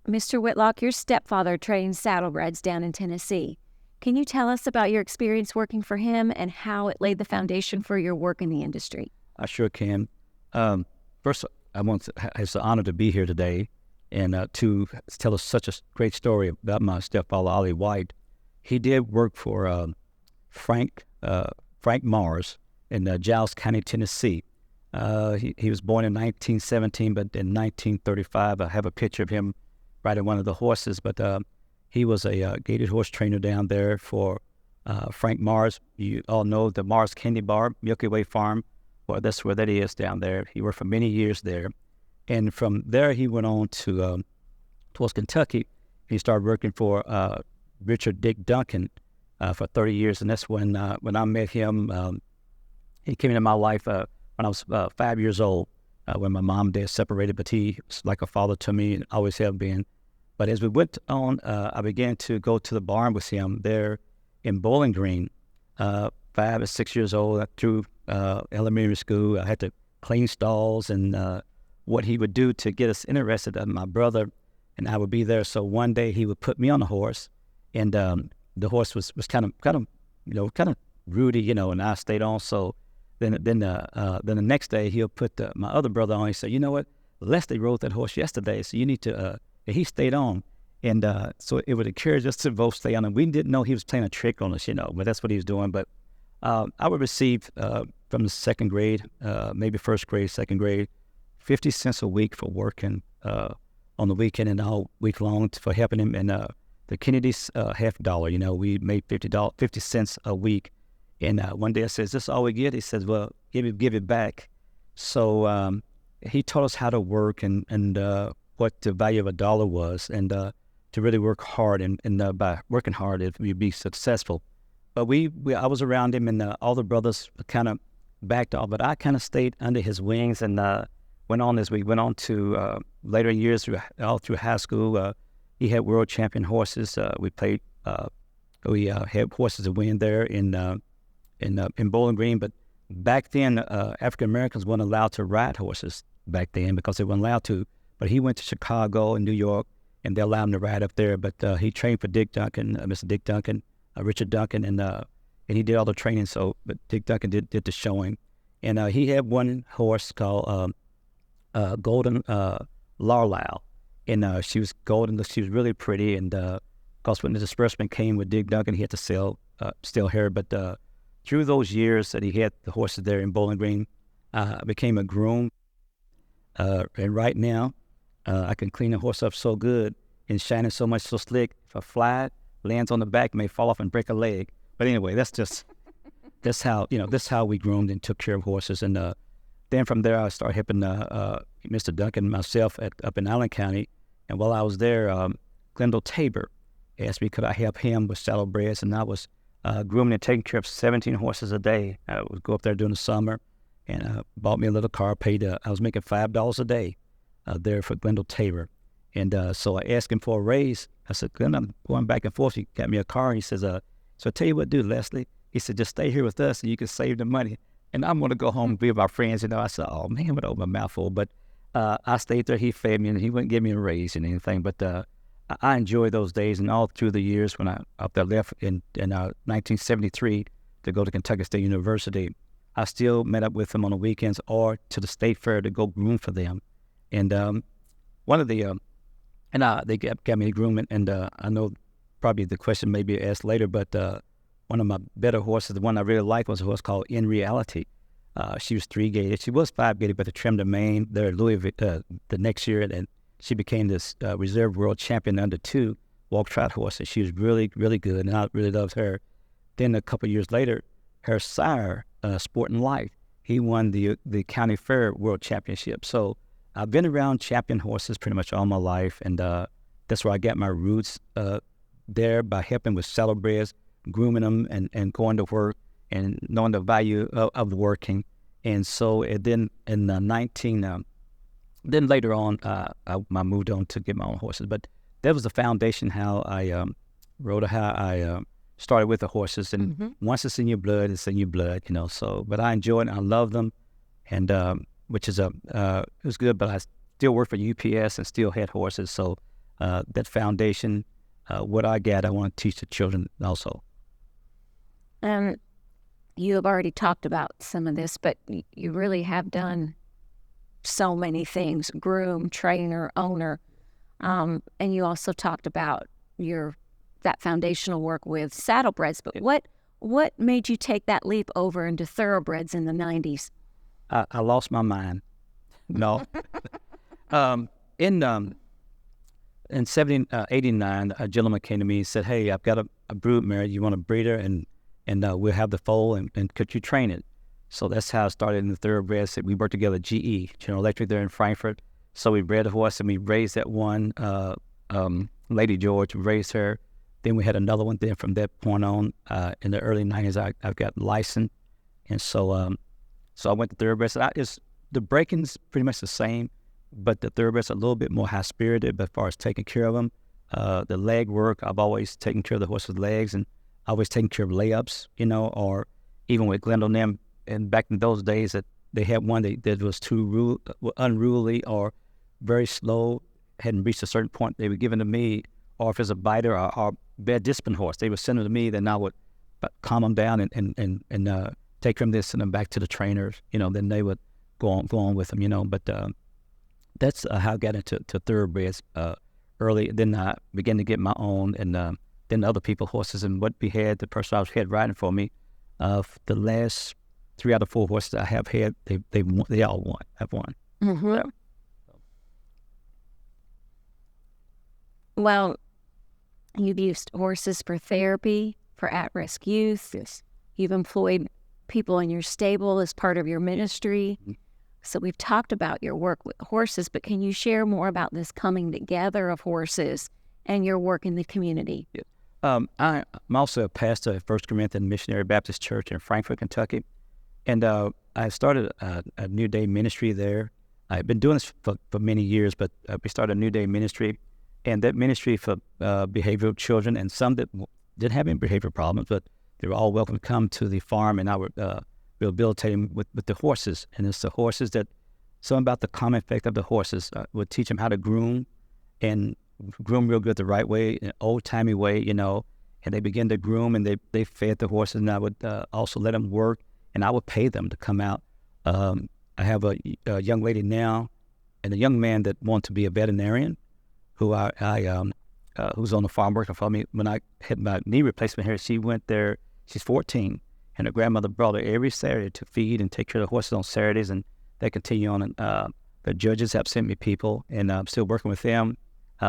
Mr. Whitlock, your stepfather trains saddlebreds down in Tennessee. Can you tell us about your experience working for him and how it laid the foundation for your work in the industry? I sure can. First, it's an honor to be here today and to tell us such a great story about my stepfather, Ollie White. He did work for Frank Mars in Giles County, Tennessee. He was born in 1917, but in 1935, I have a picture of him riding one of the horses. But he was a gaited horse trainer down there for Frank Mars. You all know the Mars Candy Bar, Milky Way Farm. Well, that's where that is down there. He worked for many years there. And from there, he went on towards Kentucky. He started working for Richard Dick Duncan for 30 years. And that's when I met him. He came into my life when I was 5 years old, when my mom and dad separated, but he was like a father to me and always have been. But as we went on, I began to go to the barn with him there in Bowling Green, 5 or 6 years old, through elementary school. I had to clean stalls and what he would do to get us interested. My brother and I would be there. So one day he would put me on the horse, and the horse was kind of rooty, and I stayed on. So then the next day he'll put my other brother on. He said, "You know what? Leslie rode that horse yesterday, so you need to." And he stayed on, and so it would encourage us to both stay on. And we didn't know he was playing a trick on us, but that's what he was doing. But I would receive from the second grade, maybe first grade, second grade, 50 cents a week for working on the weekend and all week long for helping him. And the Kennedy's $50. We made $50 cents a week. And one day I said, "Is this all we get?" He says, "Well, give it back." So he taught us how to work and what the value of a dollar was, and to really work hard. And by working hard, it would be successful. But I was around him, and all the brothers kind of backed off, but I kind of stayed under his wings and went on as we went on to later years, all through high school. He had world champion horses. We had horses to win there in Bowling Green. But back then, African Americans weren't allowed to ride horses back then because they weren't allowed to. But he went to Chicago and New York, and they allowed him to ride up there. But he trained for Dick Duncan, Mr. Dick Duncan, Richard Duncan, and he did all the training. So, but Dick Duncan did the showing, and he had one horse called Golden Larlau, and she was golden. She was really pretty, and because when the disbursement came with Dick Duncan, he had to sell her. But through those years that he had the horses there in Bowling Green, I became a groom, and right now I can clean a horse up so good and shine it so much, so slick. If I fly it, lands on the back, may fall off and break a leg. But anyway, that's how we groomed and took care of horses. And then from there, I started helping Mr. Duncan and myself up in Allen County. And while I was there, Glendale Tabor asked me could I help him with saddlebreds, and I was grooming and taking care of 17 horses a day. I would go up there during the summer, and bought me a little car. I was making $5 a day there for Glendale Tabor. And so I asked him for a raise. I said, "Glenn, I'm going back and forth. He got me a car." And he says, "So I tell you what to do, Leslie." He said, "Just stay here with us and you can save the money. And I'm going to go home and be with my friends." I said, "Oh, man," with my mouth full. But I stayed there. He fed me, and he wouldn't give me a raise and anything. But I enjoyed those days. And all through the years when I up there left in 1973 to go to Kentucky State University, I still met up with them on the weekends or to the state fair to go groom for them. And one of the they got me to groom it, and I know probably the question may be asked later, but one of my better horses, the one I really liked, was a horse called In Reality. She was 3-gaited. She was 5-gaited, but they trimmed the mane there at Louisville the next year, and she became this reserve world champion under 2 walk trot horse, and she was really, really good, and I really loved her. Then a couple of years later, her sire, Sport and Life, he won the county fair world championship. So I've been around champion horses pretty much all my life, and that's where I got my roots there, by helping with saddlebreds, grooming them, and going to work and knowing the value of working. And so then in then later on, I moved on to get my own horses. But that was the foundation how I rode, how I started with the horses. And once it's in your blood, it's in your blood, So, but I enjoy it. I love them, and which is it was good. But I still worked for UPS and still had horses. So that foundation, what I got, I want to teach the children also. You have already talked about some of this, but you really have done so many things: groom, trainer, owner. And you also talked about that foundational work with saddlebreds. But what made you take that leap over into thoroughbreds in the 90s? I lost my mind. No. In 89, a gentleman came to me and said, "Hey, I've got a brood mare. You want a breeder, and we'll have the foal, and could you train it?" So that's how I started in the thoroughbreds. We worked together at GE, General Electric, there in Frankfurt. So we bred a horse, and we raised that one, Lady George. We raised her. Then we had another one. Then from that point on, in the early 90s, I got licensed. And so I went to thoroughbreds. The breaking's pretty much the same, but the thoroughbreds are a little bit more high-spirited, but as far as taking care of them, the leg work, I've always taken care of the horse's legs, and always taking care of layups, or even with Glendale and them. And back in those days, that they had one that was too unruly or very slow, hadn't reached a certain point, they were given to me, or if it's a biter or bad discipline horse, they would send them to me, then I would calm them down and take them there, send them back to the trainers, then they would go on with them, but that's how I got into thoroughbreds early. Then I began to get my own, and then other people's horses, and what we had, the person I was head riding for me, the last 3 out of 4 horses I have had, they all won. Have won. Mm-hmm. So. Well, you've used horses for therapy for at-risk youth. Yes. You've employed people in your stable as part of your ministry. Mm-hmm. So we've talked about your work with horses, but can you share more about this coming together of horses and your work in the community? Yeah. I'm also a pastor at First Corinthian Missionary Baptist Church in Frankfort, Kentucky. And I started a New Day ministry there. I've been doing this for many years, but we started a New Day ministry. And that ministry for behavioral children, and some that didn't have any behavioral problems, but they were all welcome to come to the farm, and I would rehabilitate them with the horses. And it's the horses that, something about the common effect of the horses, would teach them how to groom, and groom real good the right way, an old-timey way, and they began to groom, and they fed the horses, and I would also let them work, and I would pay them to come out. I have a young lady now and a young man that want to be a veterinarian, who who's on the farm working for me. When I had my knee replacement here, she went there, she's 14, and her grandmother brought her every Saturday to feed and take care of the horses on Saturdays, and they continue on. And the judges have sent me people, and I'm still working with them.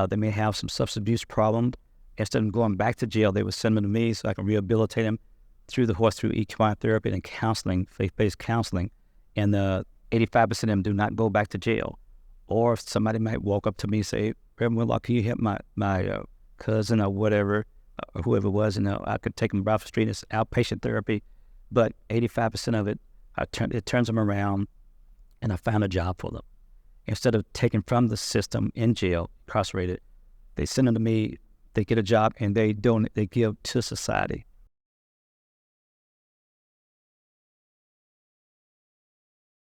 They may have some substance abuse problem. Instead of going back to jail, they would send them to me so I can rehabilitate them through equine therapy and counseling, faith-based counseling. And 85% of them do not go back to jail. Or if somebody might walk up to me and say, "Reverend Whitlock, can you help my cousin or whatever, or whoever it was?" And I could take them off the street. It's outpatient therapy. But 85% of it, it turns them around, and I found a job for them. Instead of taking from the system in jail, incarcerated, they send them to me, they get a job, and they give to society.